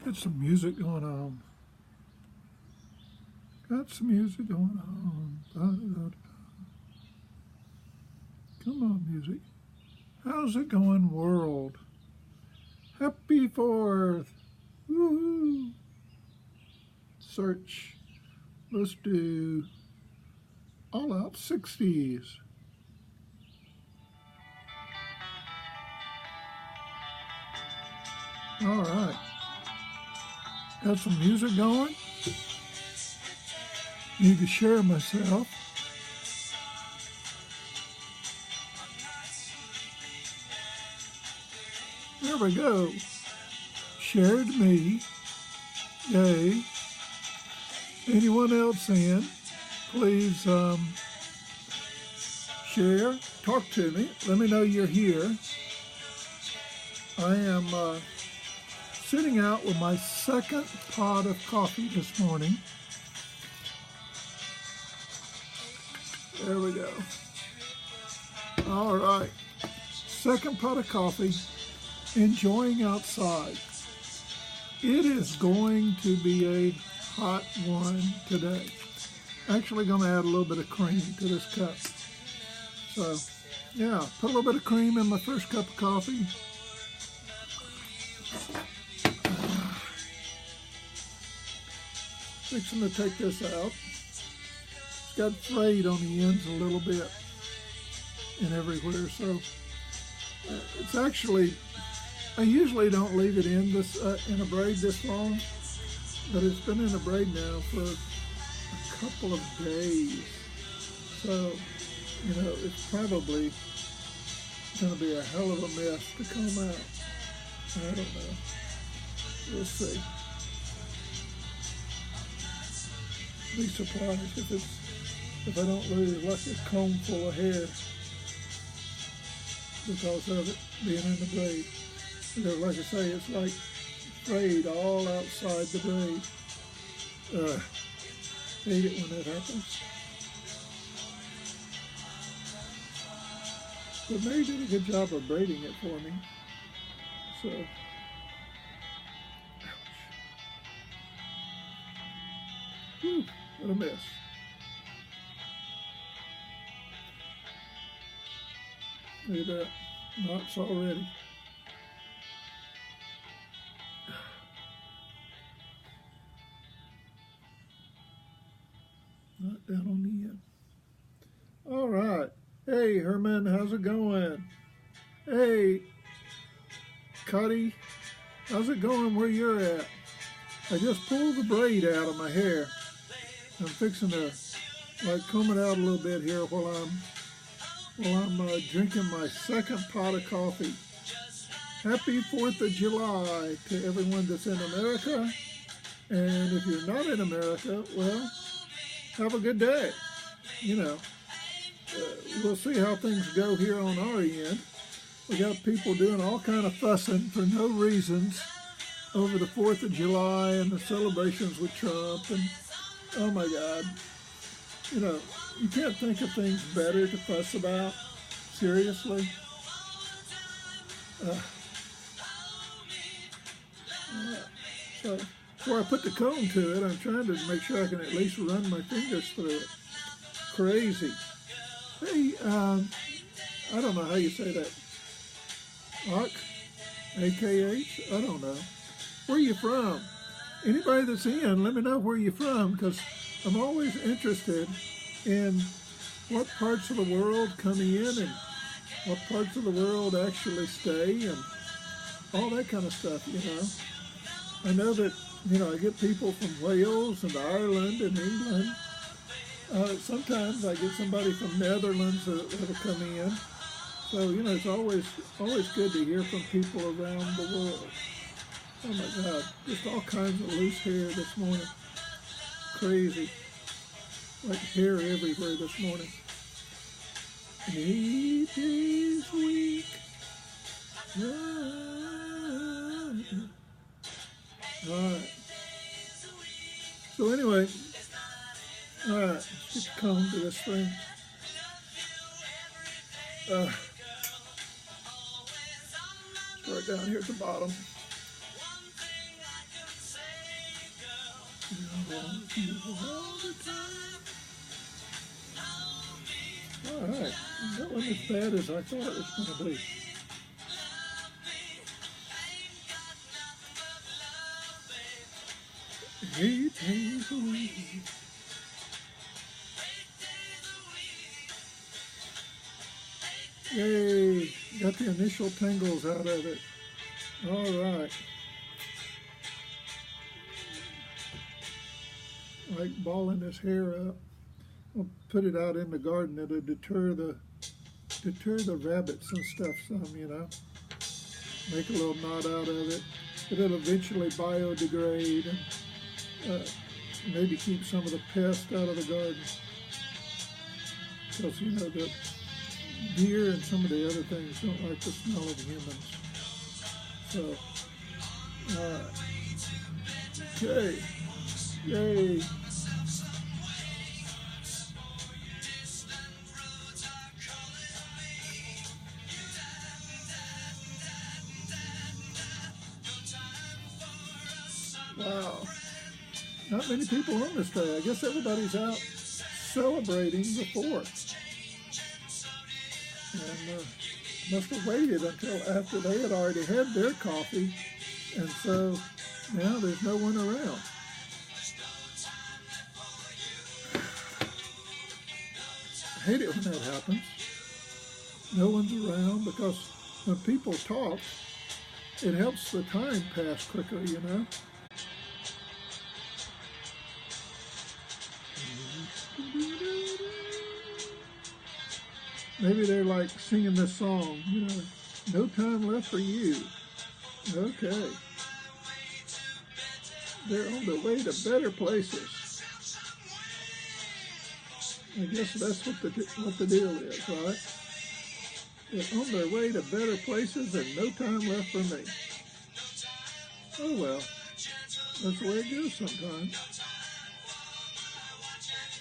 Got some music going on. Got some music going on. Da-da-da-da. Come on, music. How's it going, world? Happy 4th. Woohoo. Search. Let's do All Out 60s. All right. Got some music going. Need to share myself. There we go. Shared me. Yay. Anyone else in? Please share. Talk to me. Let me know you're here. I am sitting out with my second pot of coffee this morning. There we go. All right. Second pot of coffee. Enjoying outside. It is going to be a hot one today. Actually going to add a little bit of cream to this cup. So, yeah, put a little bit of cream in my first cup of coffee. Fixing to take this out. It's got frayed on the ends a little bit and everywhere, so it's actually, I usually don't leave it in this in a braid this long, but it's been in a braid now for a couple of days, so you know it's probably going to be a hell of a mess to come out. I don't know. We'll see. Be surprised if I don't lose like a comb full of hair because of it being in the braid. Because like I say, it's like frayed all outside the braid. Hate it when that happens. But Mary did a good job of braiding it for me. So, ouch. Whew, what a mess. Look at that, knots already. Not down on the end. All right. Hey, Herman, how's it going? Hey, Cuddy, how's it going where you're at? I just pulled the braid out of my hair. I'm fixing to like comb it out a little bit here while I'm drinking my second pot of coffee. Happy 4th of July to everyone that's in America. And if you're not in America, well, have a good day. You know, we'll see how things go here on our end. We got people doing all kind of fussing for no reasons over the 4th of July and the celebrations with Trump. And oh my God, you know, you can't think of things better to fuss about. Seriously. So before I put the comb to it, I'm trying to make sure I can at least run my fingers through it. Crazy. Hey, I don't know how you say that. Ak? A-K-H? I don't know. Where are you from? Anybody that's in, let me know where you're from, because I'm always interested in what parts of the world come in and what parts of the world actually stay and all that kind of stuff, you know. I know that, you know, I get people from Wales and Ireland and England. Sometimes I get somebody from Netherlands that'll come in. So, you know, it's always good to hear from people around the world. Oh my God, just all kinds of loose hair this morning. Crazy. Like hair everywhere this morning. 8 days a week. Alright. So anyway, alright, let's get the comb to this thing. Start down here at the bottom. want you all the time. All right, that wasn't as bad as I thought it was going to be. Eight days a week. Yay, got the initial tingles out of it. All right. Like balling his hair up. I'll put it out in the garden. It'll deter the rabbits and stuff some, you know. Make a little knot out of it. It'll eventually biodegrade and maybe keep some of the pests out of the garden. Because, you know, the deer and some of the other things don't like the smell of humans. So, all right. Okay. Yay. Wow. Not many people on this day. I guess everybody's out celebrating the 4th. And must have waited until after they had already had their coffee. And so now there's no one around. I hate it when that happens. No one's around, because when people talk, it helps the time pass quicker, you know. Maybe they're like singing this song, you know, no time left for you. Okay. They're on their way to better places. I guess that's what the deal is, right? They're on their way to better places and no time left for me. Oh well, that's the way it goes sometimes.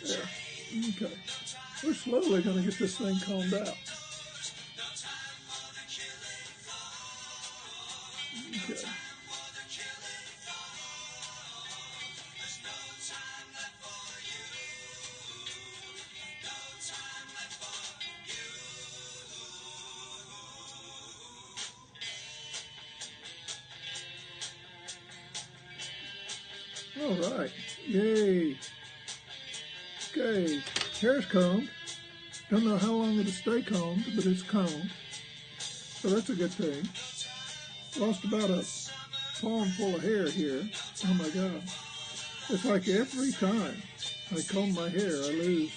Yeah, okay. We're slowly going to get this thing calmed out. Okay. All right. Yay. Okay. Hair's combed. Don't know how long it'll stay combed, but it's combed. So that's a good thing. Lost about a palm full of hair here. Oh my God. It's like every time I comb my hair, I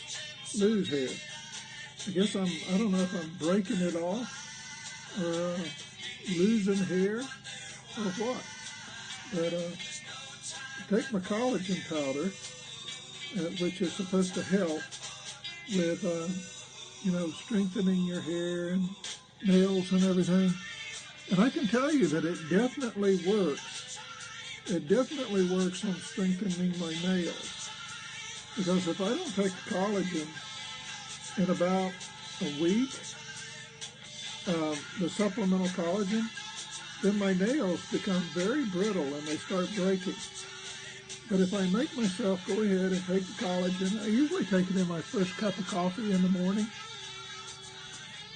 lose hair. I guess I don't know if I'm breaking it off or losing hair or what. But take my collagen powder, which is supposed to help with, you know, strengthening your hair and nails and everything. And I can tell you that it definitely works. It definitely works on strengthening my nails. Because if I don't take collagen in about a week, the supplemental collagen, then my nails become very brittle and they start breaking. But if I make myself go ahead and take the collagen, I usually take it in my first cup of coffee in the morning,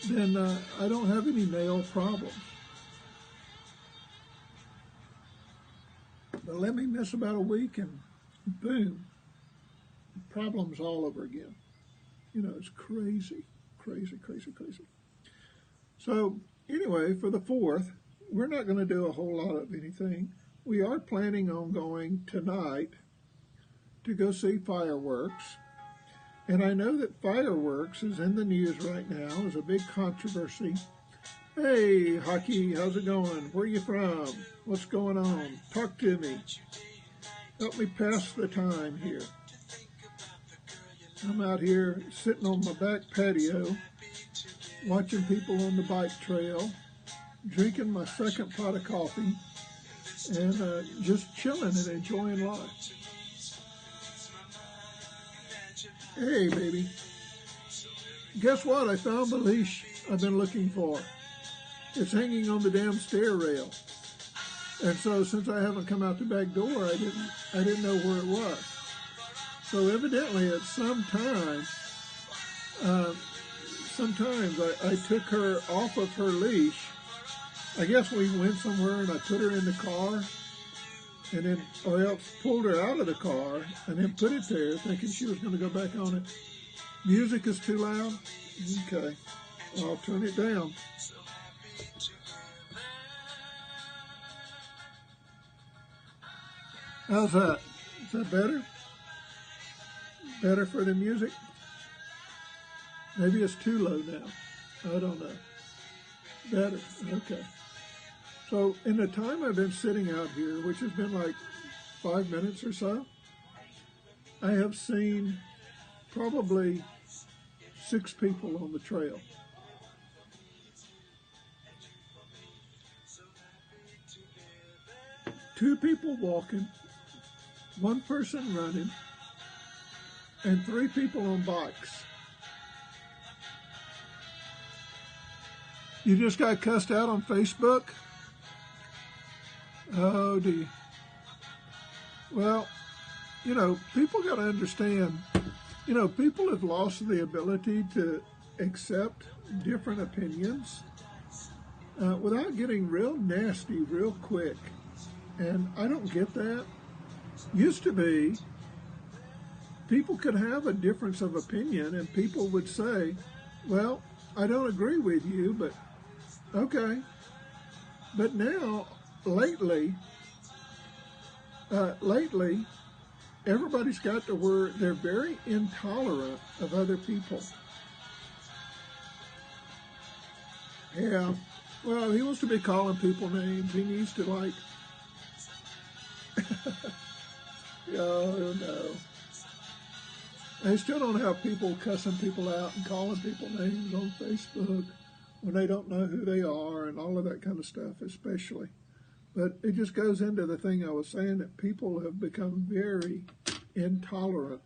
then I don't have any nail problems. But let me miss about a week and boom, problems all over again. You know, it's crazy, crazy, crazy, crazy. So anyway, for the 4th, we're not going to do a whole lot of anything. We are planning on going tonight to go see fireworks. And I know that fireworks is in the news right now, is a big controversy. Hey, Hockey, how's it going? Where are you from? What's going on? Talk to me. Help me pass the time here. I'm out here sitting on my back patio, watching people on the bike trail, drinking my second pot of coffee, and just chilling and enjoying life. Hey, baby. Guess what? I found the leash I've been looking for. It's hanging on the damn stair rail. And so since I haven't come out the back door, I didn't know where it was. So evidently at some time, sometimes I took her off of her leash. I guess we went somewhere and I put her in the car, and then, or else pulled her out of the car and then put it there thinking she was going to go back on it. Music is too loud? Okay, I'll turn it down. How's that? Is that better? Better for the music? Maybe it's too low now. I don't know. Better. Okay. So in the time I've been sitting out here, which has been like 5 minutes or so, I have seen probably 6 people on the trail. Two people walking, 1 person running, and 3 people on bikes. You just got cussed out on Facebook? Oh, dear. Well, you know, people got to understand, you know, people have lost the ability to accept different opinions without getting real nasty real quick. And I don't get that. Used to be, people could have a difference of opinion and people would say, well, I don't agree with you, but okay. But now, lately, everybody's got to where they're very intolerant of other people. Yeah, well, he wants to be calling people names. He needs to, like, oh, no. I still don't have people cussing people out and calling people names on Facebook when they don't know who they are and all of that kind of stuff, especially. But it just goes into the thing I was saying, that people have become very intolerant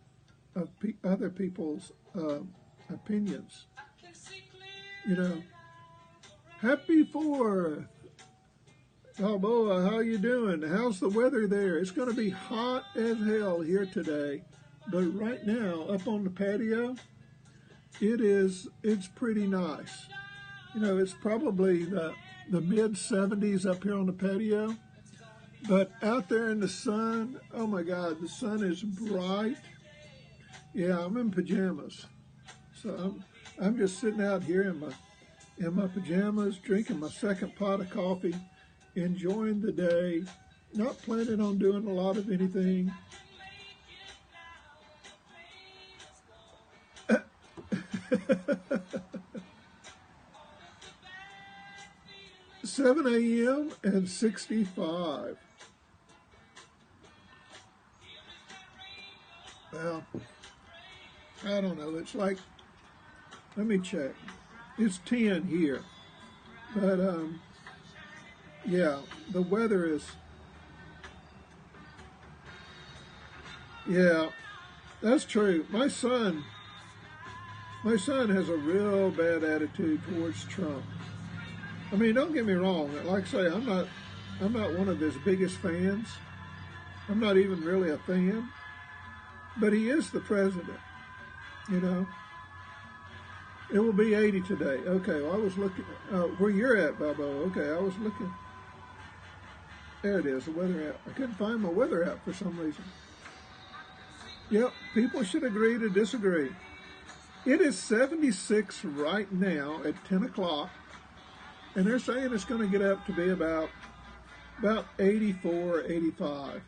of other people's opinions. You know, happy 4th. Balboa, how you doing? How's the weather there? It's going to be hot as hell here today. But right now, up on the patio, it's pretty nice. You know, it's probably the mid-70s up here on the patio. But out there in the sun, oh my God, the sun is bright. Yeah, I'm in pajamas. So I'm just sitting out here in my pajamas, drinking my 2nd pot of coffee, enjoying the day, not planning on doing a lot of anything. 7 a.m. and 65. Well, I don't know. It's like, let me check. It's 10 here. But, yeah, the weather is, yeah, that's true. My son has a real bad attitude towards Trump. I mean, don't get me wrong. Like I say, I'm not one of his biggest fans. I'm not even really a fan. But he is the president, you know. It will be 80 today. Okay, well, I was looking where you're at, Balboa. Okay, I was looking. There it is, the weather app. I couldn't find my weather app for some reason. Yep, people should agree to disagree. It is 76 right now at 10 o'clock. And they're saying it's going to get up to be about 84, 85.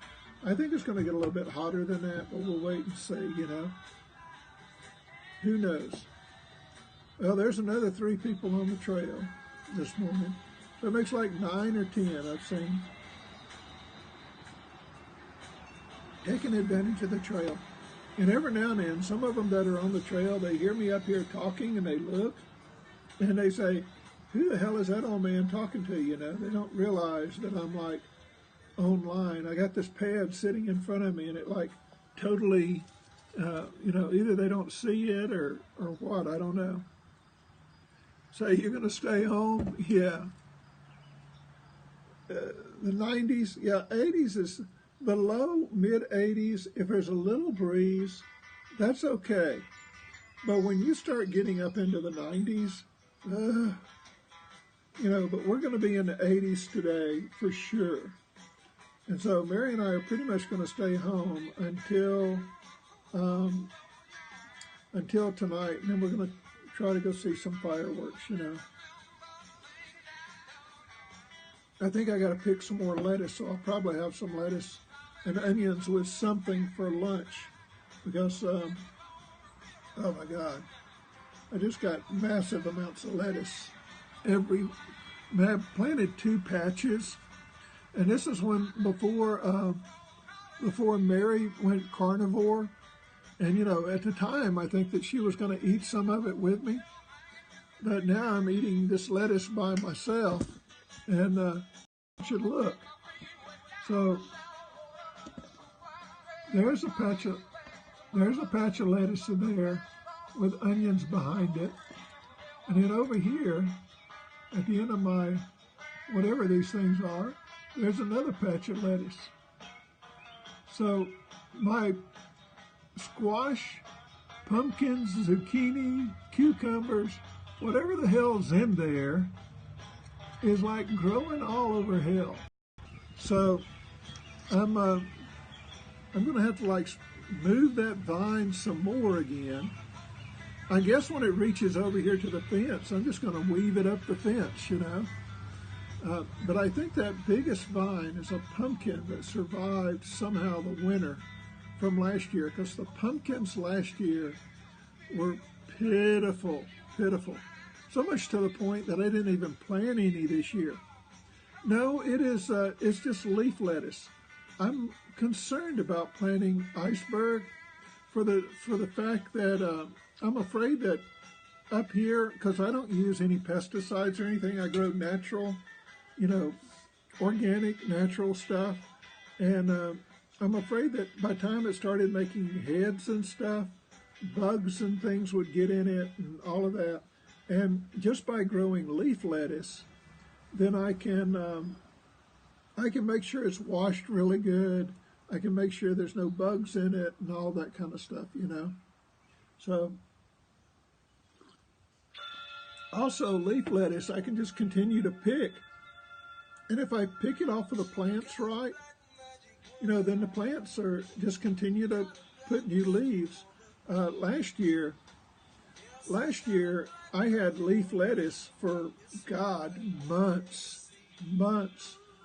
I think it's going to get a little bit hotter than that, but we'll wait and see, you know. Who knows? Well, there's another 3 people on the trail this morning. So it makes like 9 or 10 I've seen. Taking advantage of the trail. And every now and then, some of them that are on the trail, they hear me up here talking and they look and they say, who the hell is that old man talking to, you know? They don't realize that I'm like online. I got this pad sitting in front of me and it like totally, you know, either they don't see it or what, I don't know. Say, you're going to stay home? Yeah. The 90s, yeah, 80s is below mid 80s. If there's a little breeze, that's okay. But when you start getting up into the 90s, you know, but we're going to be in the 80s today for sure. And so Mary and I are pretty much going to stay home until tonight, and then we're going to try to go see some fireworks, you know. I think I got to pick some more lettuce, so I'll probably have some lettuce and onions with something for lunch because, oh my God, I just got massive amounts of lettuce. I've planted 2 patches, and this is when before Mary went carnivore, and you know, at the time I think that she was going to eat some of it with me, but now I'm eating this lettuce by myself, and you should look. So there's a patch of lettuce in there with onions behind it, and then over here at the end of my whatever these things are, there's another patch of lettuce. So my squash, pumpkins, zucchini, cucumbers, whatever the hell's in there is like growing all over hell. So I'm going to have to like move that vine some more again. I guess when it reaches over here to the fence, I'm just going to weave it up the fence, you know. But I think that biggest vine is a pumpkin that survived somehow the winter from last year, because the pumpkins last year were pitiful, pitiful. So much to the point that I didn't even plant any this year. No, it's just leaf lettuce. I'm concerned about planting iceberg for the fact that I'm afraid that up here, because I don't use any pesticides or anything, I grow natural, you know, organic, natural stuff. And I'm afraid that by the time it started making heads and stuff, bugs and things would get in it and all of that. And just by growing leaf lettuce, then I can make sure it's washed really good. I can make sure there's no bugs in it and all that kind of stuff, you know. So also leaf lettuce, I can just continue to pick. And if I pick it off of the plants right, you know, then the plants are just continue to put new leaves. Last year, I had leaf lettuce for, God, months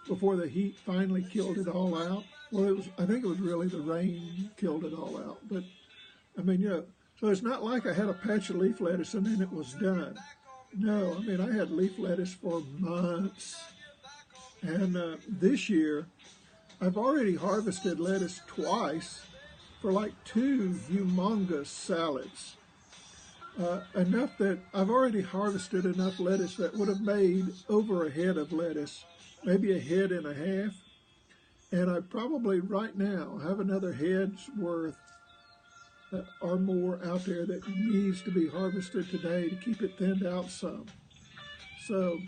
before the heat finally killed it all out. Well, I think it was really the rain killed it all out. But, I mean, you know, so it's not like I had a patch of leaf lettuce and then it was done. No, I mean, I had leaf lettuce for months. And this year, I've already harvested lettuce twice for like 2 humongous salads. Enough that I've already harvested enough lettuce that would have made over a head of lettuce, maybe a head and a half. And I probably right now have another head's worth or more out there that needs to be harvested today to keep it thinned out some. So,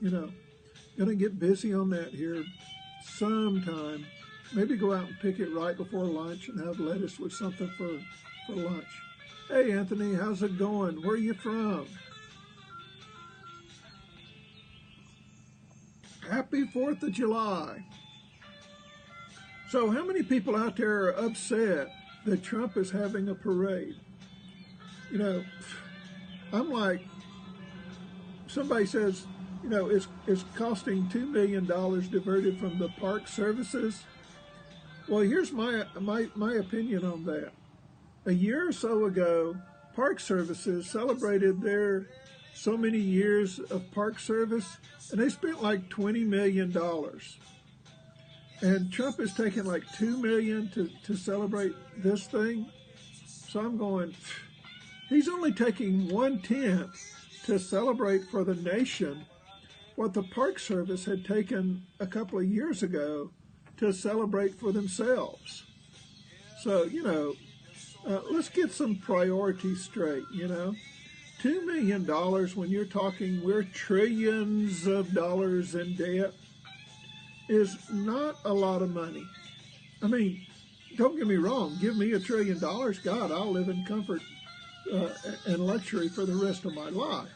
you know, gonna get busy on that here sometime. Maybe go out and pick it right before lunch and have lettuce with something for lunch. Hey, Anthony, how's it going? Where are you from? Happy 4th of July. So how many people out there are upset that Trump is having a parade? You know, I'm like, somebody says, you know, it's costing $2 million diverted from the park services. Well, here's my opinion on that. A year or so ago, Park Services celebrated their so many years of park service, and they spent like $20 million. And Trump has taken like $2 million to celebrate this thing. So I'm going, he's only taking 1/10 to celebrate for the nation what the Park Service had taken a couple of years ago to celebrate for themselves. So, you know, let's get some priorities straight, you know. $2 million when you're talking we're trillions of dollars in debt. is not a lot of money. I mean, don't get me wrong, give me $1 trillion, God, I'll live in comfort and luxury for the rest of my life.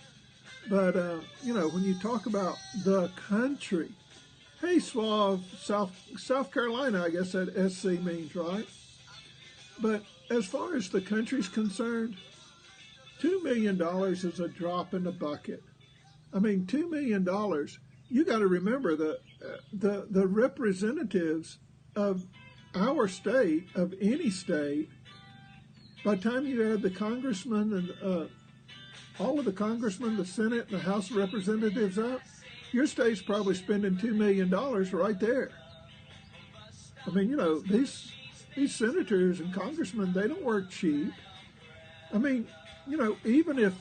But, when you talk about the country, hey, Suave, South Carolina, I guess that SC means, right? But as far as the country's concerned, $2 million is a drop in the bucket. I mean, $2 million, you got to remember the representatives of our state, of any state, by the time you add the congressmen and all of the congressmen, the Senate, and the House of Representatives up, your state's probably spending $2 million right there. I mean, these senators and congressmen, they don't work cheap. I mean, even if,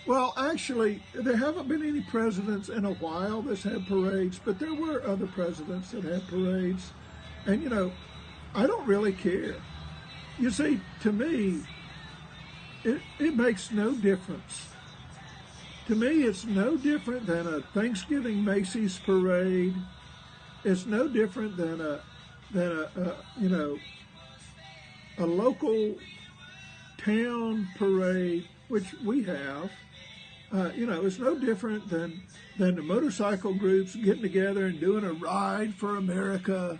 well, actually, there haven't been any presidents in a while that's had parades, but there were other presidents that had parades. And, I don't really care. You see, to me, it makes no difference. To me, it's no different than a Thanksgiving Macy's parade. It's no different than a local town parade, which we have. It's no different than the motorcycle groups getting together and doing a ride for America.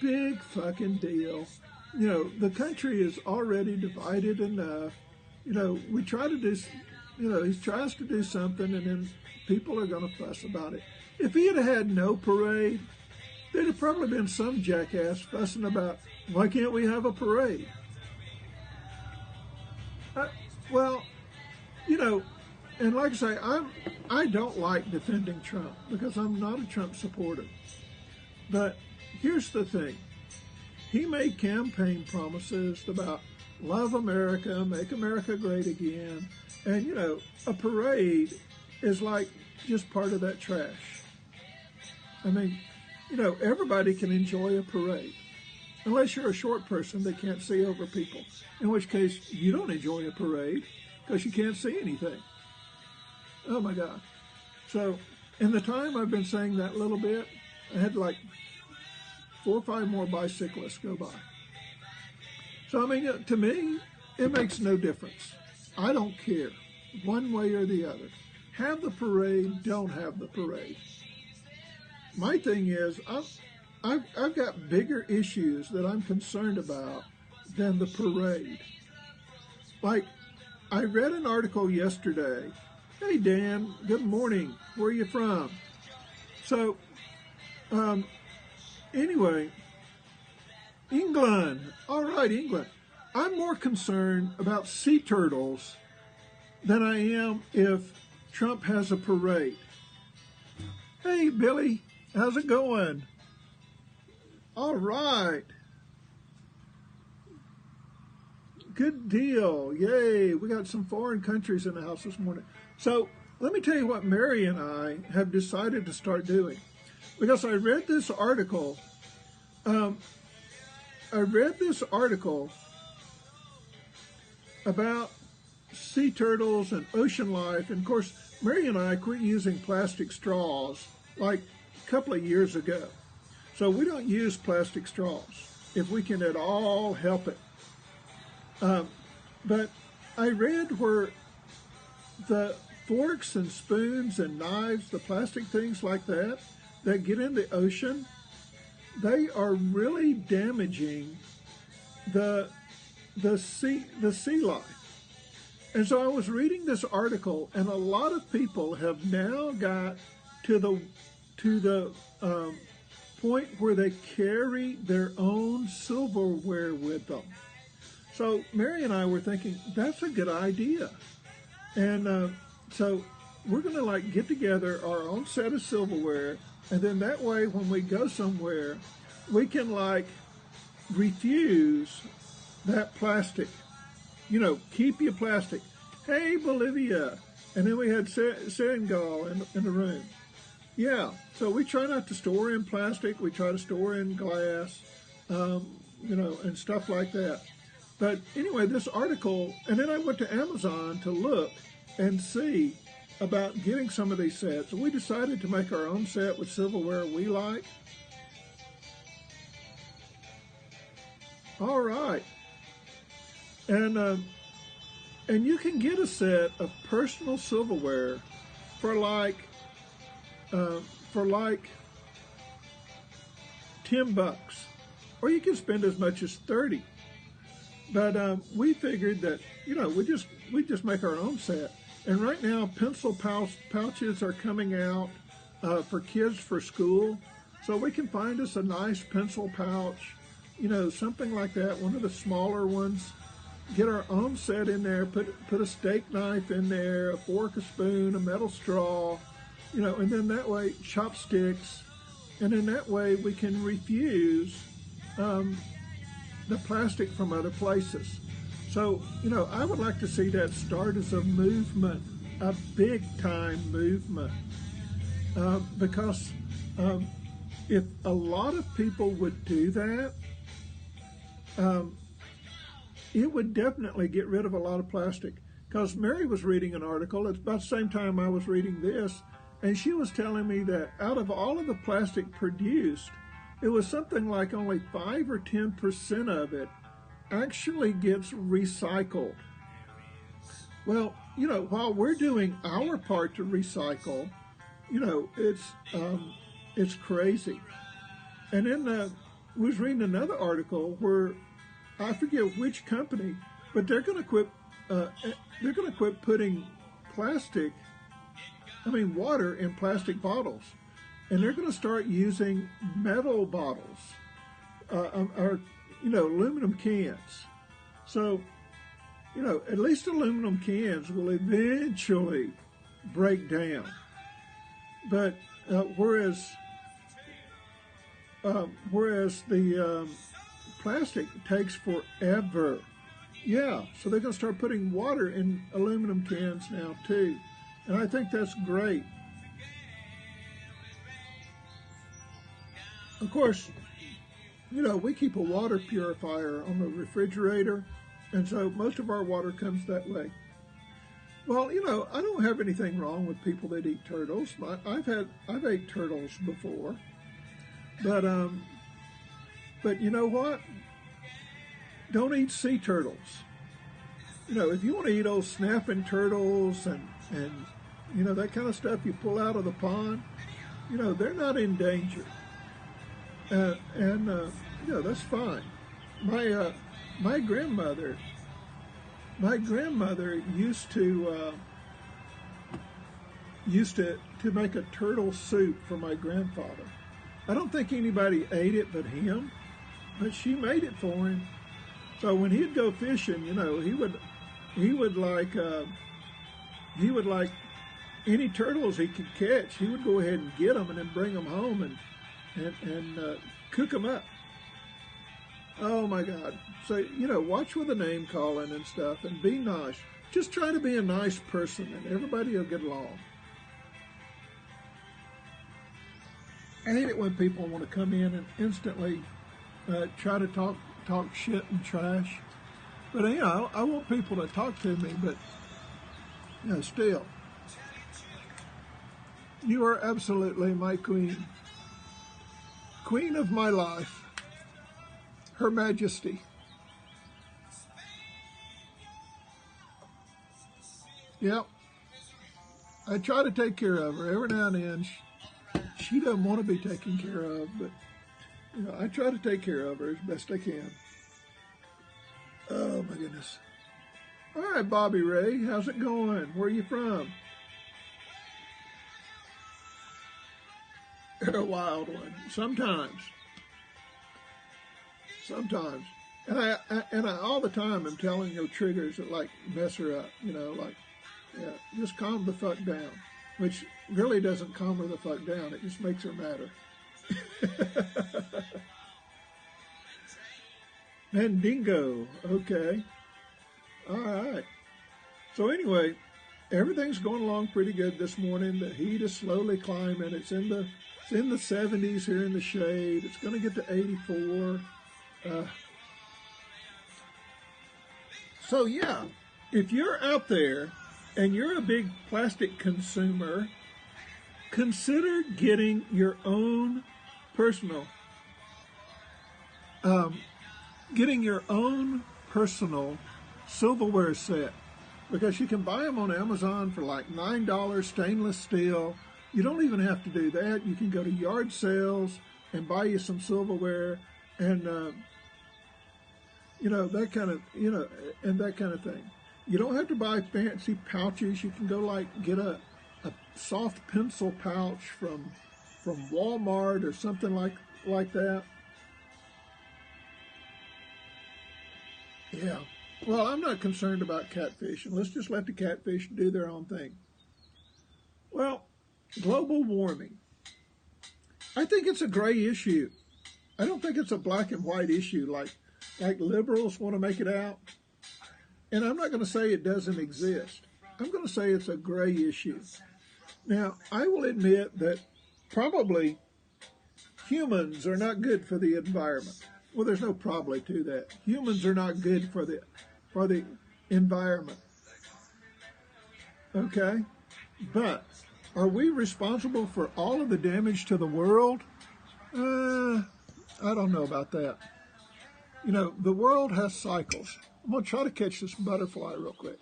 Big fucking deal. The country is already divided enough. We try to do, he tries to do something and then people are going to fuss about it. If he had had no parade, there'd have probably been some jackass fussing about, why can't we have a parade? And like I say, I don't like defending Trump because I'm not a Trump supporter. But here's the thing. He made campaign promises about love America, make America great again. And, a parade is like just part of that trash. I mean, everybody can enjoy a parade. Unless you're a short person that can't see over people. In which case, you don't enjoy a parade because you can't see anything. Oh, my God. So, in the time I've been saying that little bit, I had like 4 or 5 more bicyclists go by. So, I mean, to me, it makes no difference. I don't care, one way or the other. Have the parade, don't have the parade. My thing is, I've got bigger issues that I'm concerned about than the parade. Like, I read an article yesterday. Hey, Dan, good morning. Where are you from? So, anyway, England. All right, England. I'm more concerned about sea turtles than I am if Trump has a parade. Hey, Billy, how's it going? All right. Good deal. Yay. We got some foreign countries in the house this morning. So let me tell you what Mary and I have decided to start doing. Because I read this article. About sea turtles and ocean life. And of course, Mary and I quit using plastic straws like a couple of years ago. So we don't use plastic straws if we can at all help it. But I read where the forks and spoons and knives, the plastic things like that get in the ocean, they are really damaging the sea life. And so I was reading this article, and a lot of people have now got to the point where they carry their own silverware with them. So Mary and I were thinking, that's a good idea. And so we're going to get together our own set of silverware. And then that way, when we go somewhere, we can refuse that plastic. Keep your plastic. Hey, Bolivia. And then we had Senegal in the room. Yeah, so we try not to store in plastic. We try to store in glass, and stuff like that. But anyway, this article, and then I went to Amazon to look and see about getting some of these sets. We decided to make our own set with silverware we like. All right. And you can get a set of personal silverware for like $10, or you can spend as much as 30. But we figured that we just make our own set. And right now, pencil pouches are coming out for kids for school, so we can find us a nice pencil pouch, something like that, one of the smaller ones. Get our own set in there, put a steak knife in there, a fork, a spoon, a metal straw, and then that way, chopsticks, and in that way we can refuse the plastic from other places. So, I would like to see that start as a movement, a big time movement, because if a lot of people would do that, it would definitely get rid of a lot of plastic. Because Mary was reading an article, it's about the same time I was reading this, and she was telling me that out of all of the plastic produced, it was something like only 5 or 10% of it actually gets recycled. Well, while we're doing our part to recycle, it's crazy. And then we was reading another article where I forget which company, but they're going to quit. They're going to quit putting water in plastic bottles, and they're going to start using metal bottles, or aluminum cans. So, at least aluminum cans will eventually break down. But whereas the plastic takes forever. Yeah, so they're going to start putting water in aluminum cans now too. And I think that's great. Of course, we keep a water purifier on the refrigerator, and so most of our water comes that way. Well, I don't have anything wrong with people that eat turtles. I've ate turtles before, but you know what? Don't eat sea turtles. If you want to eat old snapping turtles and that kind of stuff you pull out of the pond, they're not in danger. That's fine. My grandmother used to make a turtle soup for my grandfather. I don't think anybody ate it but him, but she made it for him. So when he'd go fishing, he would like any turtles he could catch. He would go ahead and get them and then bring them home and cook them up. Oh my God! So watch with the name calling and stuff, and be nice. Just try to be a nice person, and everybody will get along. I hate it when people want to come in and instantly try to talk shit and trash. But I want people to talk to me, but still, you are absolutely my queen. Queen of my life. Her Majesty. Yep. I try to take care of her. Every now and then, she doesn't want to be taken care of, but I try to take care of her as best I can. Oh my goodness. All right, Bobby Ray, how's it going? Where are you from? You're a wild one. Sometimes. And I all the time am telling her triggers that like mess her up, just calm the fuck down, which really doesn't calm her the fuck down. It just makes her madder. Mandingo. Okay. All right. So anyway, everything's going along pretty good this morning. The heat is slowly climbing. It's in the 70s here in the shade. It's going to get to 84. So yeah, if you're out there and you're a big plastic consumer, consider getting your own personal, silverware set, because you can buy them on Amazon for like $9, stainless steel. You don't even have to do that. You can go to yard sales and buy you some silverware, and that kind of thing. You don't have to buy fancy pouches. You can go get a soft pencil pouch from Walmart or something like that. Yeah. Well, I'm not concerned about catfish, and let's just let the catfish do their own thing. Well, global warming. I think it's a gray issue. I don't think it's a black and white issue like liberals want to make it out. And I'm not going to say it doesn't exist. I'm going to say it's a gray issue. Now, I will admit that probably humans are not good for the environment. Well, there's no probably to that. Humans are not good for the environment. Okay? But are we responsible for all of the damage to the world? I don't know about that. The world has cycles. I'm going to try to catch this butterfly real quick.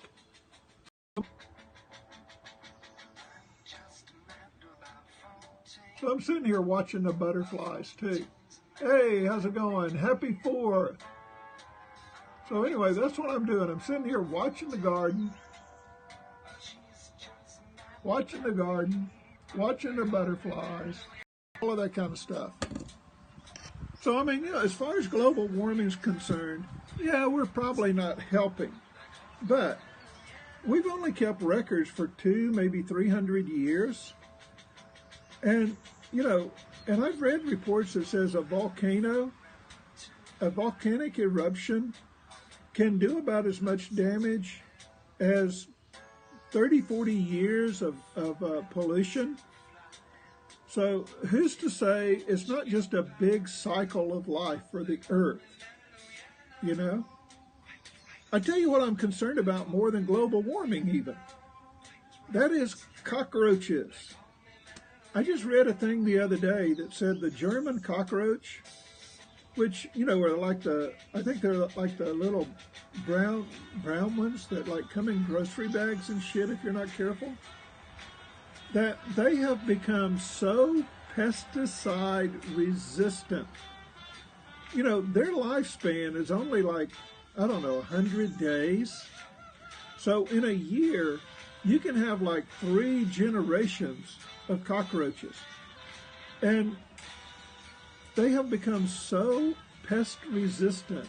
So I'm sitting here watching the butterflies too. Hey, how's it going? Happy 4th. So anyway, that's what I'm doing. I'm sitting here watching the garden, watching the butterflies, all of that kind of stuff. So, as far as global warming is concerned, yeah, we're probably not helping. But we've only kept records for 200, maybe 300 years. And, and I've read reports that says a volcanic eruption can do about as much damage as 30, 40 years of pollution. So who's to say it's not just a big cycle of life for the earth, I tell you what I'm concerned about more than global warming even. That is cockroaches. I just read a thing the other day that said the German cockroach, which, are I think they're like the little brown ones that come in grocery bags and shit if you're not careful, that they have become so pesticide resistant. Their lifespan is only 100 days. So in a year, you can have 3 generations of cockroaches. And they have become so pest resistant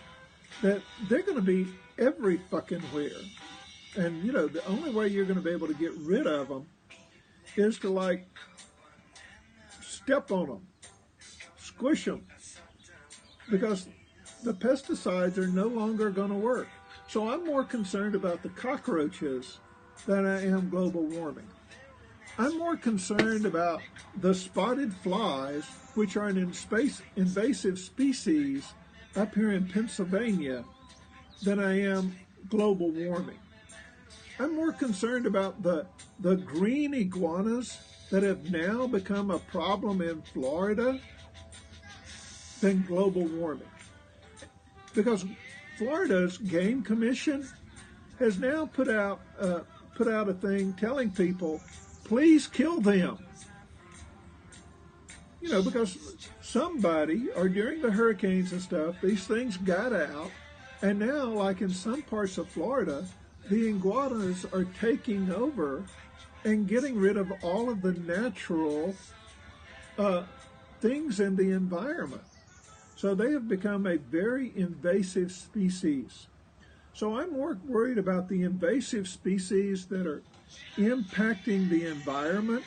that they're going to be every fucking where. And, the only way you're going to be able to get rid of them is to step on them, squish them, because the pesticides are no longer going to work. So I'm more concerned about the cockroaches than I am global warming. I'm more concerned about the spotted flies, which are an invasive species up here in Pennsylvania, than I am global warming. I'm more concerned about the green iguanas that have now become a problem in Florida than global warming. Because Florida's Game Commission has now put out a thing telling people, please kill them. Because somebody, or during the hurricanes and stuff, these things got out, and now, in some parts of Florida, the iguanas are taking over and getting rid of all of the natural things in the environment. So they have become a very invasive species. So I'm more worried about the invasive species that are impacting the environment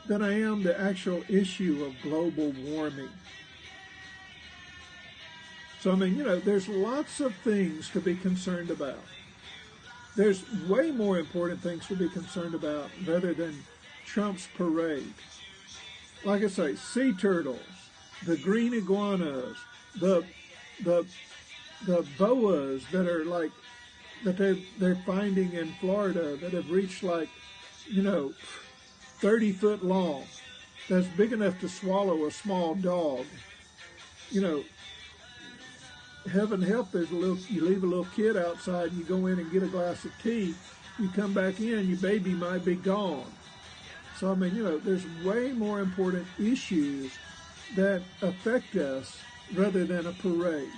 than I am the actual issue of global warming. So, there's lots of things to be concerned about. There's way more important things to be concerned about rather than Trump's parade. Like I say, sea turtles, the green iguanas, the boas that are that they're finding in Florida that have reached like, 30 foot long. That's big enough to swallow a small dog. You know, heaven help, you leave a little kid outside and you go in and get a glass of tea. You come back in, your baby might be gone. So, I mean, there's way more important issues that affect us rather than a parade,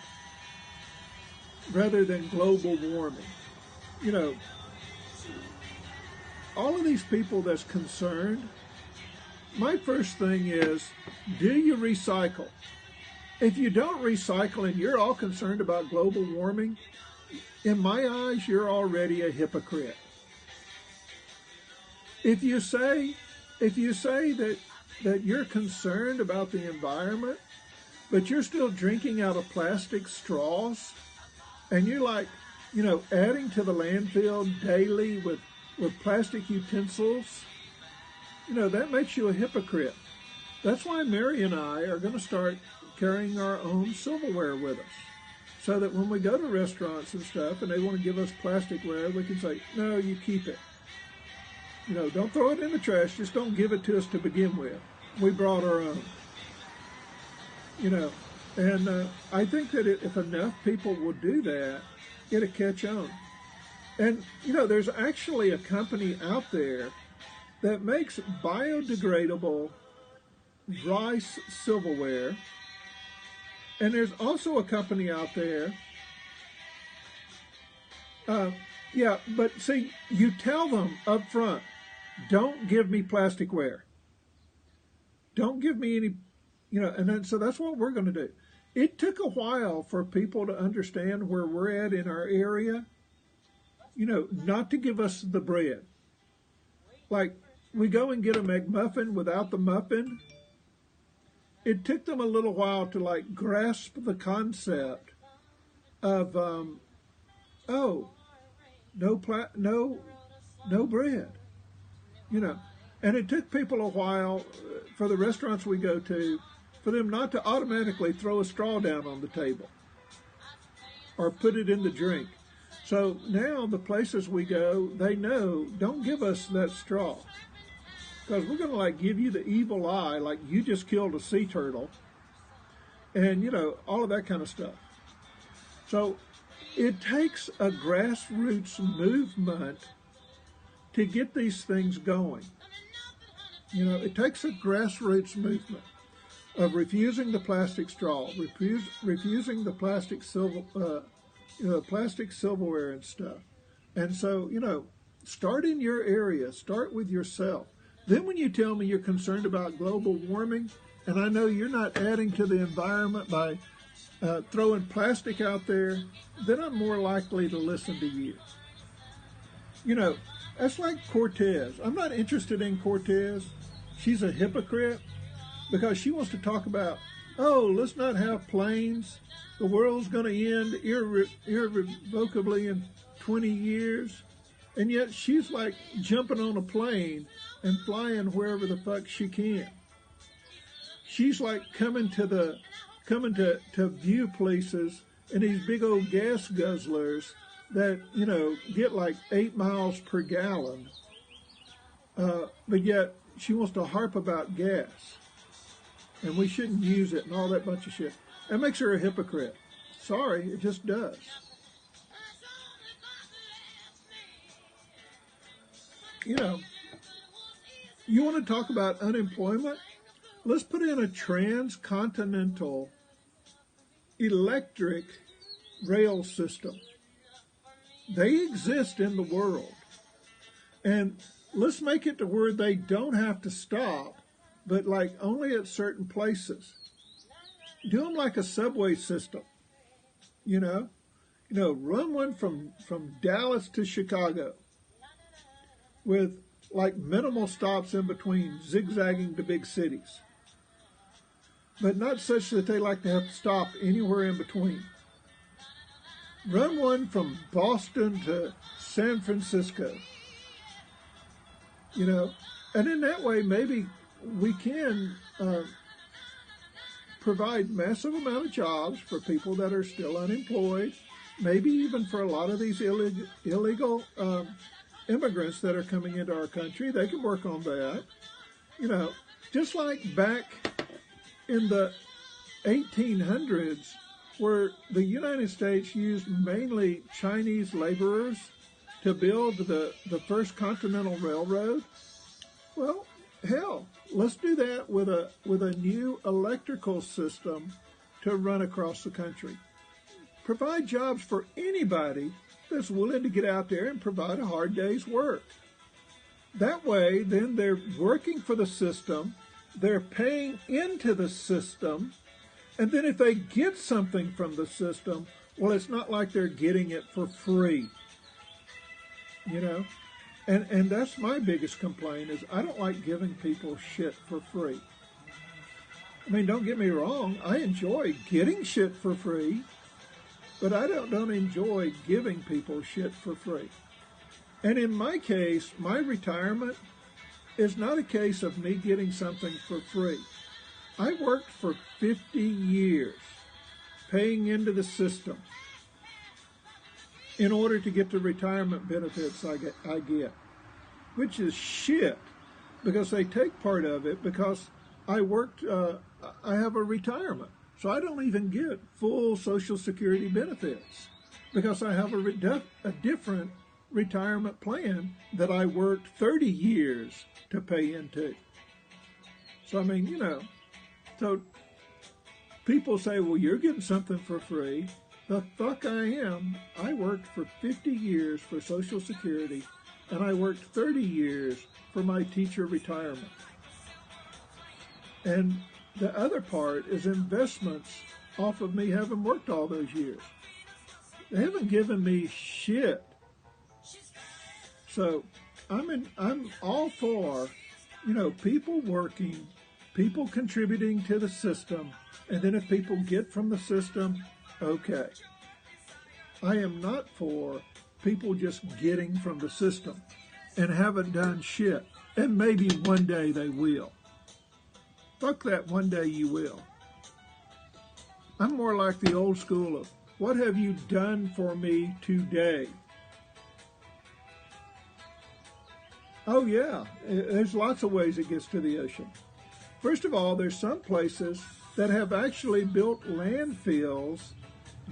rather than global warming. All of these people that's concerned, my first thing is, do you recycle? If you don't recycle and you're all concerned about global warming, in my eyes, you're already a hypocrite. If you say that you're concerned about the environment, but you're still drinking out of plastic straws, and you're like, adding to the landfill daily with plastic utensils, that makes you a hypocrite. That's why Mary and I are going to start carrying our own silverware with us, so that when we go to restaurants and stuff and they want to give us plasticware, we can say, no, you keep it. Don't throw it in the trash. Just don't give it to us to begin with. We brought our own. And I think that if enough people will do that, it'll catch on. And, there's actually a company out there that makes biodegradable rice silverware. And there's also a company out there. But see, you tell them up front, don't give me plasticware. Don't give me any, and then, so that's what we're going to do. It took a while for people to understand where we're at in our area, not to give us the bread. Like, we go and get a McMuffin without the muffin. It took them a little while to like grasp the concept of, no bread, and it took people a while for the restaurants we go to, for them not to automatically throw a straw down on the table or put it in the drink. So now the places we go, they know, don't give us that straw, because we're going to like give you the evil eye, like you just killed a sea turtle, and all of that kind of stuff. So it takes a grassroots movement to get these things going. It takes a grassroots movement of refusing the plastic straw, refusing the plastic plastic silverware and stuff. And so, start in your area, start with yourself. Then when you tell me you're concerned about global warming, and I know you're not adding to the environment by throwing plastic out there, then I'm more likely to listen to you. That's like Cortez. I'm not interested in Cortez. She's a hypocrite because she wants to talk about, let's not have planes. The world's going to end irrevocably in 20 years. And yet she's like jumping on a plane and flying wherever the fuck she can. She's like coming to view places in these big old gas guzzlers that, get like 8 miles per gallon. But yet she wants to harp about gas. And we shouldn't use it and all that bunch of shit. That makes her a hypocrite. Sorry, it just does. You want to talk about unemployment? Let's put in a transcontinental electric rail system. They exist in the world. And let's make it to where they don't have to stop, but like only at certain places. Do them like a subway system. Run one from Dallas to Chicago with like minimal stops in between, zigzagging to big cities. But not such that they like to have to stop anywhere in between. Run one from Boston to San Francisco. And in that way, maybe we can provide massive amount of jobs for people that are still unemployed, maybe even for a lot of these illegal immigrants that are coming into our country. They can work on that. You know, just like back in the 1800s, where the United States used mainly Chinese laborers to build the first Continental Railroad. Well, hell, let's do that with a new electrical system to run across the country. Provide jobs for anybody that's willing to get out there and provide a hard day's work. That way, then they're working for the system, they're paying into the system, and then if they get something from the system, well, it's not like they're getting it for free. You know? And that's my biggest complaint is I don't like giving people shit for free. I mean, don't get me wrong, I enjoy getting shit for free, but I don't enjoy giving people shit for free. And in my case, my retirement is not a case of me getting something for free. I worked for 50 years paying into the system in order to get the retirement benefits I get, which is shit, because they take part of it because I worked, I have a retirement. So I don't even get full Social Security benefits because I have a different retirement plan that I worked 30 years to pay into. So, I mean, you know, so people say, well, you're getting something for free. The fuck I am. I worked for 50 years for Social Security, and I worked 30 years for my teacher retirement. And the other part is investments off of me having worked all those years. They haven't given me shit. So I'm all for, you know, people working, people contributing to the system, and then if people get from the system, okay. I am not for people just getting from the system and haven't done shit. And maybe one day they will. Fuck that, one day you will. I'm more like the old school of, what have you done for me today? Oh yeah, there's lots of ways it gets to the ocean. First of all, there's some places that have actually built landfills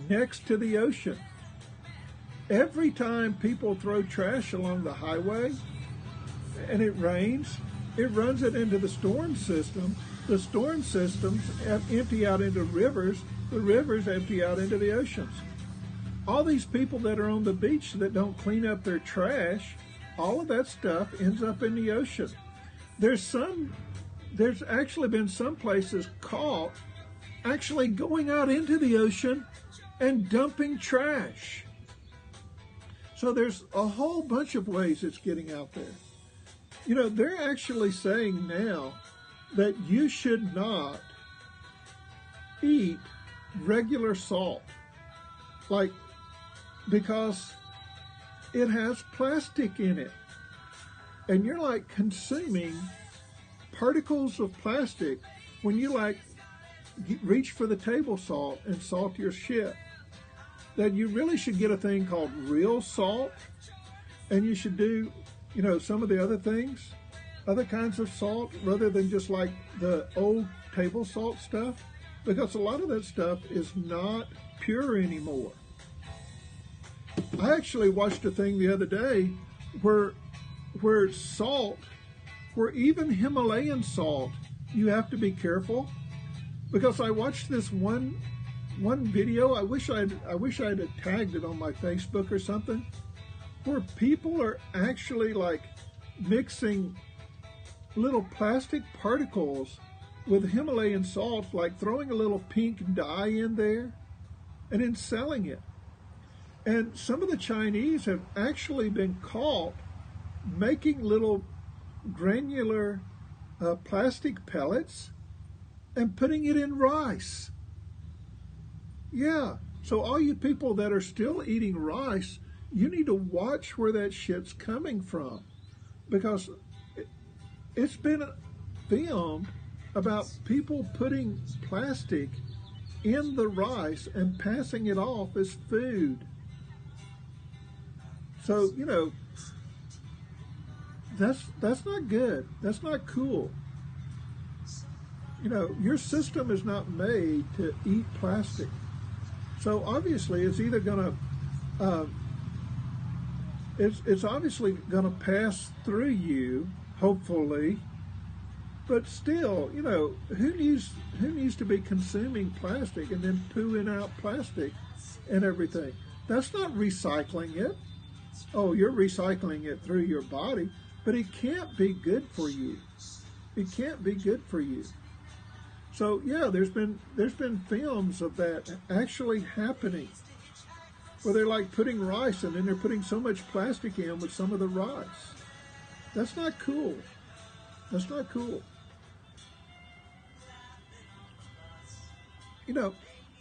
next to the ocean. Every time people throw trash along the highway and it rains, it runs it into the storm system. The storm systems empty out into rivers. The rivers empty out into the oceans. All these people that are on the beach that don't clean up their trash, all of that stuff ends up in the ocean. There's actually been some places caught actually going out into the ocean and dumping trash. So there's a whole bunch of ways it's getting out there. You know, they're actually saying now that you should not eat regular salt, like, because it has plastic in it. And you're like consuming particles of plastic when you like reach for the table salt and salt your shit. That you really should get a thing called real salt, and you should do, you know, some of the other things, other kinds of salt, rather than just like the old table salt stuff, because a lot of that stuff is not pure anymore. I actually watched a thing the other day where salt, where even Himalayan salt, you have to be careful, because I watched this one video. I wish I'd have tagged it on my Facebook or something, where people are actually like mixing little plastic particles with Himalayan salt, like throwing a little pink dye in there and then selling it. And some of the Chinese have actually been caught making little granular plastic pellets and putting it in rice. Yeah, so all you people that are still eating rice, you need to watch where that shit's coming from, because it's been filmed about people putting plastic in the rice and passing it off as food. So, you know, that's not good. That's not cool. You know, your system is not made to eat plastic. So obviously, it's either going to it's obviously going to pass through you, hopefully. But still, you know, who needs to be consuming plastic and then pooing out plastic and everything? That's not recycling it. Oh, you're recycling it through your body, but it can't be good for you. It can't be good for you. So yeah, there's been films of that actually happening, where they're like putting rice and then they're putting so much plastic in with some of the rice. That's not cool. That's not cool. You know,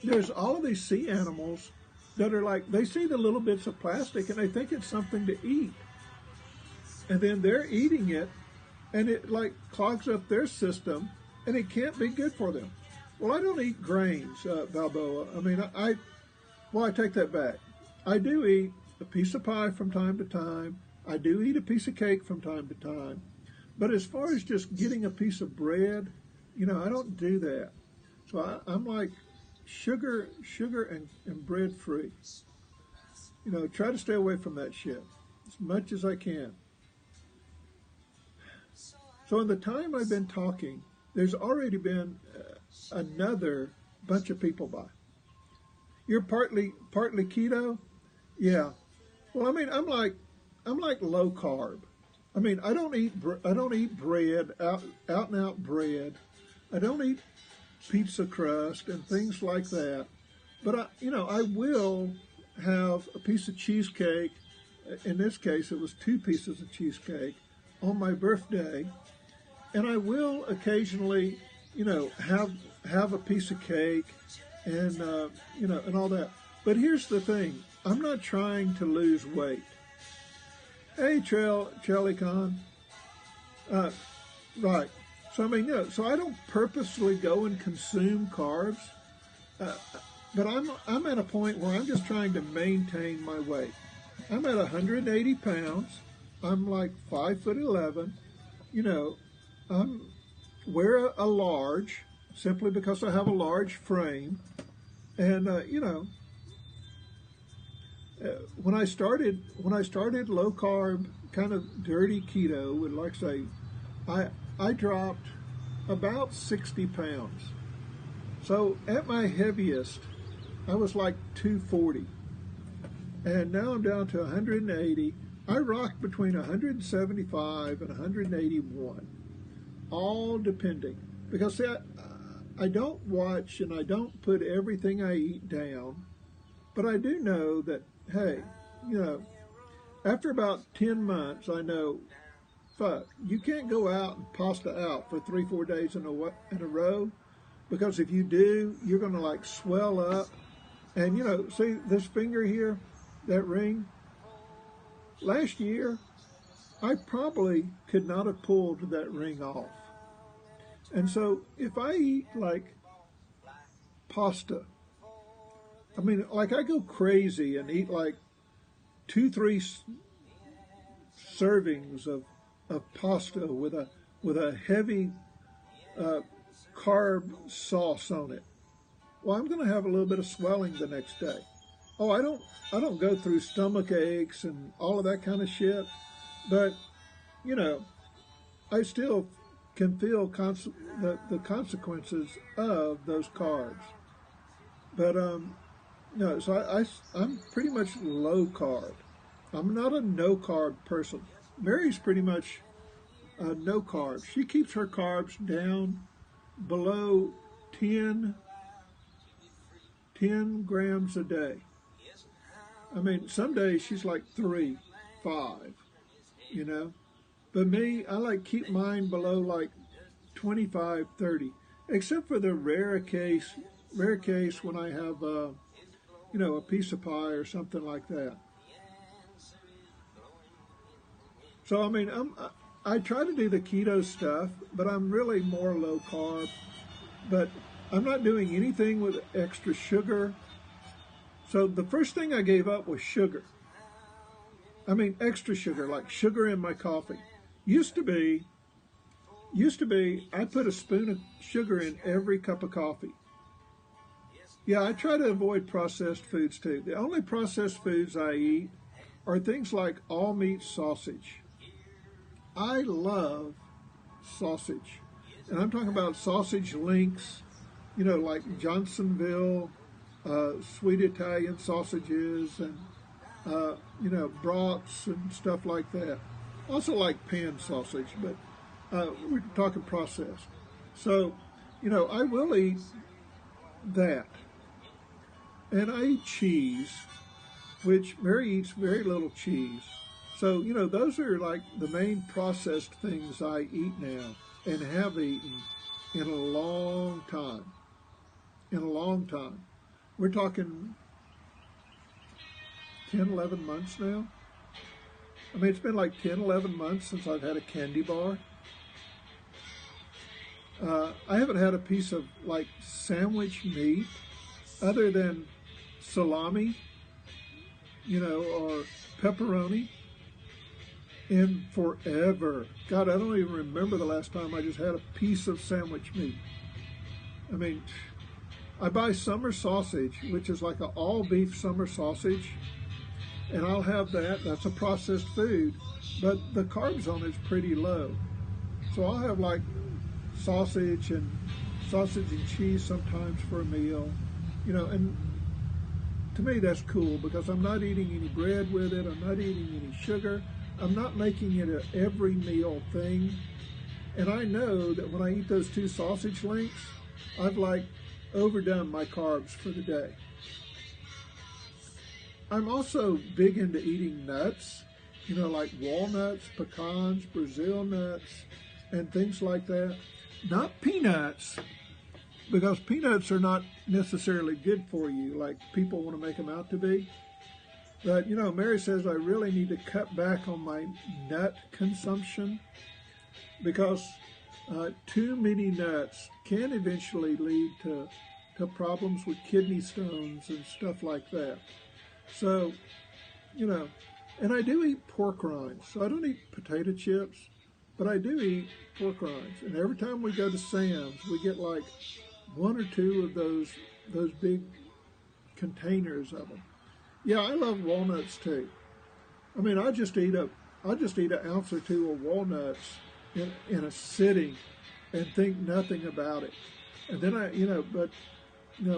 there's all of these sea animals that are like, they see the little bits of plastic and they think it's something to eat. And then they're eating it and it like clogs up their system and it can't be good for them. Well, I don't eat grains, Balboa. I mean, I take that back. I do eat a piece of pie from time to time. I do eat a piece of cake from time to time. But as far as just getting a piece of bread, you know, I don't do that. So I'm like sugar and bread free. You know, try to stay away from that shit as much as I can. So in the time I've been talking, there's already been another bunch of people by. You're partly keto? Yeah. Well, I mean, I'm like low carb. I mean, I don't eat bread, out and out bread. I don't eat pizza crust and things like that. But I will have a piece of cheesecake. In this case, it was 2 pieces of cheesecake on my birthday. And I will occasionally, you know, have a piece of cake and, you know, and all that. But here's the thing. I'm not trying to lose weight. Hey, Charlie Khan. Right. So, I mean, you know, so I don't purposely go and consume carbs. But I'm at a point where I'm just trying to maintain my weight. I'm at 180 pounds. I'm like 5'11". You know, I'm wear a large simply because I have a large frame. And, you know, when I started low carb, kind of dirty keto, would like say, I dropped about 60 pounds. So at my heaviest, I was like 240. And now I'm down to 180. I rock between 175 and 181, all depending. Because see, I don't watch and I don't put everything I eat down, but I do know that, hey, you know, after about 10 months, I know, fuck, you can't go out and pasta out for 3-4 days in a row, because if you do, you're going to like swell up. And, you know, see this finger here, that ring? Last year, I probably could not have pulled that ring off. And so if I eat like pasta, I mean, like I go crazy and eat like 2-3 servings of pasta with a heavy carb sauce on it. Well, I'm going to have a little bit of swelling the next day. Oh, I don't go through stomach aches and all of that kind of shit, but you know, I still can feel the consequences of those carbs. But no, so I'm pretty much low carb. I'm not a no carb person. Mary's pretty much no carbs. She keeps her carbs down below 10 grams a day. I mean, some days she's like 3, 5, you know. But me, I like keep mine below like 25, 30, except for the rare case when I have, you know, a piece of pie or something like that. So, I mean, I try to do the keto stuff, but I'm really more low carb. But I'm not doing anything with extra sugar. So the first thing I gave up was sugar. I mean, extra sugar, like sugar in my coffee. Used to be, I put a spoon of sugar in every cup of coffee. Yeah, I try to avoid processed foods too. The only processed foods I eat are things like all meat sausage. I love sausage. And I'm talking about sausage links, like Johnsonville, sweet Italian sausages, and, brats and stuff like that. Also like pan sausage, but we're talking processed. So, I will eat that. And I eat cheese, which Mary eats very little cheese. So, those are like the main processed things I eat now and have eaten in a long time. In a long time. We're talking 10, 11 months now. I mean, it's been like 10, 11 months since I've had a candy bar. I haven't had a piece of like sandwich meat other than salami, or pepperoni in forever. God, I don't even remember the last time I just had a piece of sandwich meat. I mean, I buy summer sausage, which is like an all beef summer sausage, and I'll have that. That's a processed food, but the carbs on it's pretty low. So I'll have like sausage and cheese sometimes for a meal, and to me that's cool because I'm not eating any bread with it. I'm not eating any sugar. I'm not making it an every meal thing. And I know that when I eat those 2 sausage links, I've like overdone my carbs for the day. I'm also big into eating nuts, like walnuts, pecans, Brazil nuts, and things like that. Not peanuts, because peanuts are not necessarily good for you like people want to make them out to be. But, Mary says I really need to cut back on my nut consumption because too many nuts can eventually lead to problems with kidney stones and stuff like that. So, and I do eat pork rinds. So I don't eat potato chips, but I do eat pork rinds. And every time we go to Sam's, we get like 1 or 2 of those big containers of them. Yeah, I love walnuts too. I mean, I just eat an ounce or 2 of walnuts in a sitting and think nothing about it. And then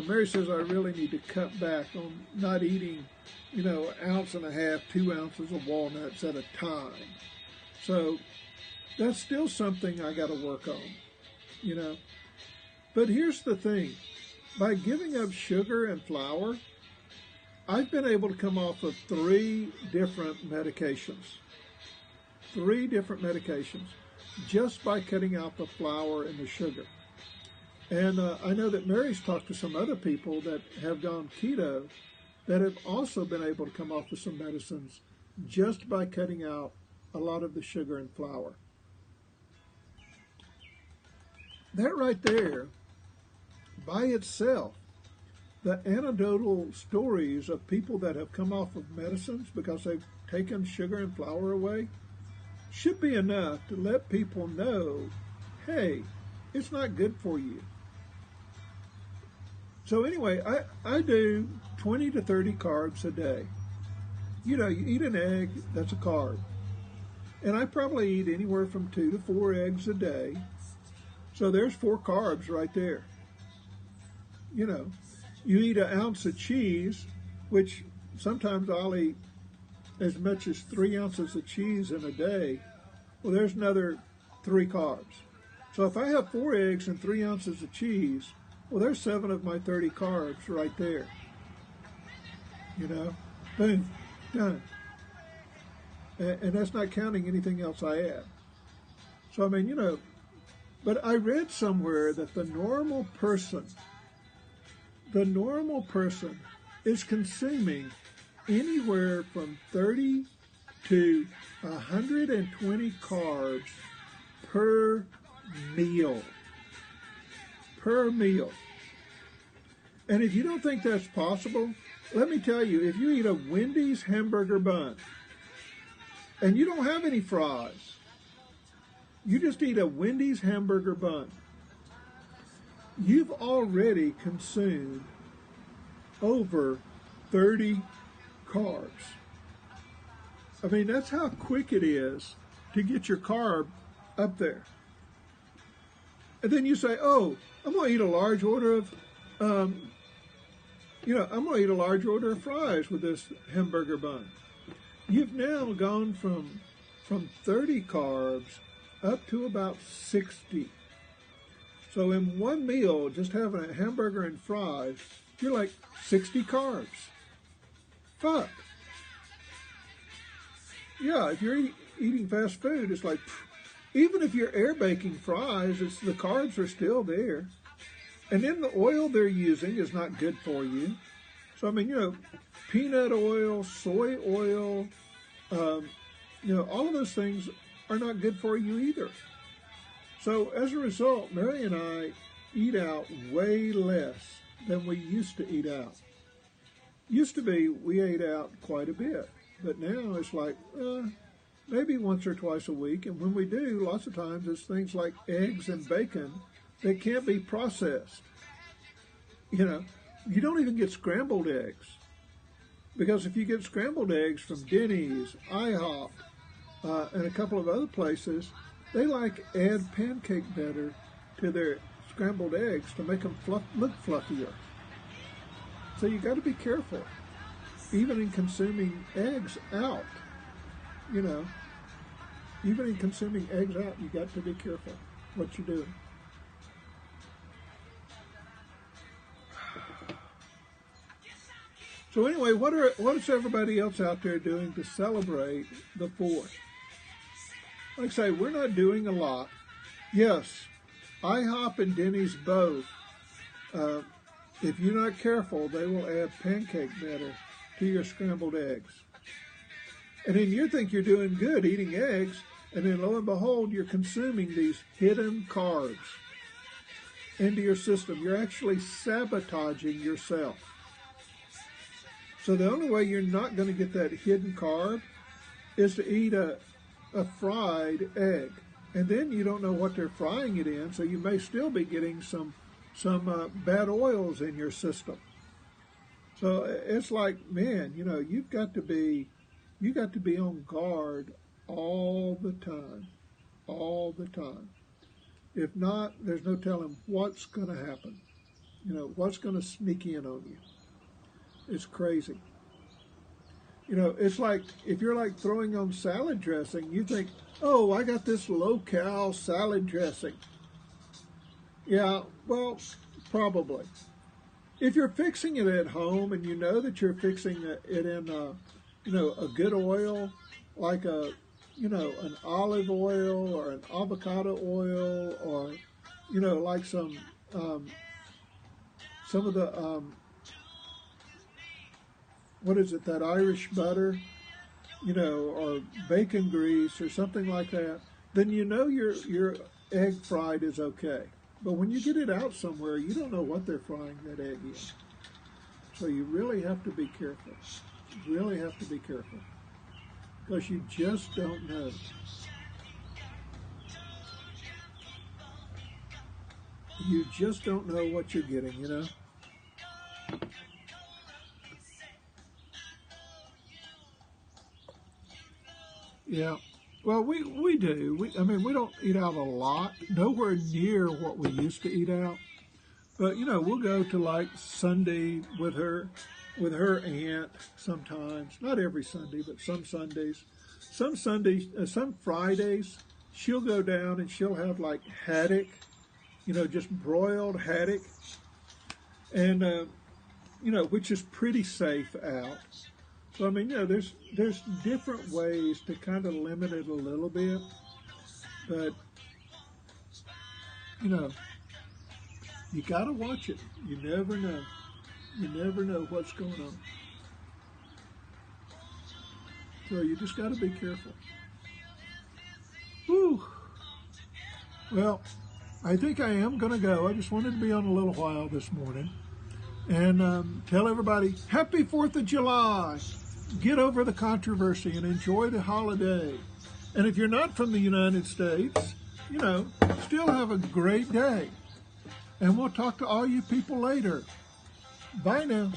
Mary says I really need to cut back on not eating, an ounce and a half, 2 ounces of walnuts at a time. So that's still something I got to work on, But here's the thing. By giving up sugar and flour, I've been able to come off of 3 different medications. 3 different medications just by cutting out the flour and the sugar. And I know that Mary's talked to some other people that have gone keto that have also been able to come off of some medicines just by cutting out a lot of the sugar and flour. That right there, by itself, the anecdotal stories of people that have come off of medicines because they've taken sugar and flour away should be enough to let people know, hey, it's not good for you. So anyway, I do 20 to 30 carbs a day. You eat an egg, that's a carb. And I probably eat anywhere from 2 to 4 eggs a day. So there's 4 carbs right there. You eat an ounce of cheese, which sometimes I'll eat as much as 3 ounces of cheese in a day. Well, there's another 3 carbs. So if I have 4 eggs and 3 ounces of cheese, well, there's 7 of my 30 carbs right there. Boom, done. And that's not counting anything else I add. So, I mean, but I read somewhere that the normal person is consuming anywhere from 30 to 120 carbs per meal. Per meal. And if you don't think that's possible, let me tell you, if you eat a Wendy's hamburger bun, and you don't have any fries. You just eat a Wendy's hamburger bun. You've already consumed over 30 carbs. I mean, that's how quick it is to get your carb up there. And then you say, oh, I'm going to eat a large order of, I'm going to eat a large order of fries with this hamburger bun. You've now gone from 30 carbs up to about 60. So in one meal, just having a hamburger and fries, you're like 60 carbs. Fuck. Yeah, if you're eating fast food, it's like, even if you're air baking fries, the carbs are still there. And then the oil they're using is not good for you. So, I mean, peanut oil, soy oil, all of those things are not good for you either. So as a result, Mary and I eat out way less than we used to eat out. Used to be we ate out quite a bit, but now it's like maybe once or twice a week. And when we do, lots of times it's things like eggs and bacon that can't be processed. You don't even get scrambled eggs. Because if you get scrambled eggs from Denny's, IHOP, and a couple of other places, they add pancake batter to their scrambled eggs to make them look fluffier. So you got to be careful, even in consuming eggs out. Even in consuming eggs out, you got to be careful what you're doing. So anyway, what is everybody else out there doing to celebrate the 4th? Like I say, we're not doing a lot. Yes, IHOP and Denny's both. If you're not careful, they will add pancake batter to your scrambled eggs. And then you think you're doing good eating eggs, and then lo and behold, you're consuming these hidden carbs into your system. You're actually sabotaging yourself. So the only way you're not going to get that hidden carb is to eat a fried egg. And then you don't know what they're frying it in, so you may still be getting some bad oils in your system. So it's like, man, you've got to be on guard all the time. If not, there's no telling what's going to happen. What's going to sneak in on you. It's crazy. It's like if you're throwing on salad dressing, you think, oh, I got this low-cal salad dressing. Yeah, well, probably. If you're fixing it at home and you know that you're fixing it in a good oil, like an olive oil or an avocado oil, or like some of the what is it, that Irish butter, or bacon grease or something like that, then your egg fried is okay. But when you get it out somewhere, you don't know what they're frying that egg in. So you really have to be careful. Because you just don't know. You just don't know what you're getting, Yeah, well, we do. We don't eat out a lot, nowhere near what we used to eat out. But, we'll go to Sunday with her aunt sometimes. Not every Sunday, but some Sundays. Some Fridays, she'll go down and she'll have haddock, just broiled haddock. And, which is pretty safe out. So, there's different ways to kind of limit it a little bit, but, you got to watch it. You never know. You never know what's going on. So you just got to be careful. Whew. Well, I think I am going to go. I just wanted to be on a little while this morning and tell everybody, Happy 4th of July. get over the controversy and enjoy the holiday. And if you're not from the United States, still have a great day. And we'll talk to all you people later. Bye now.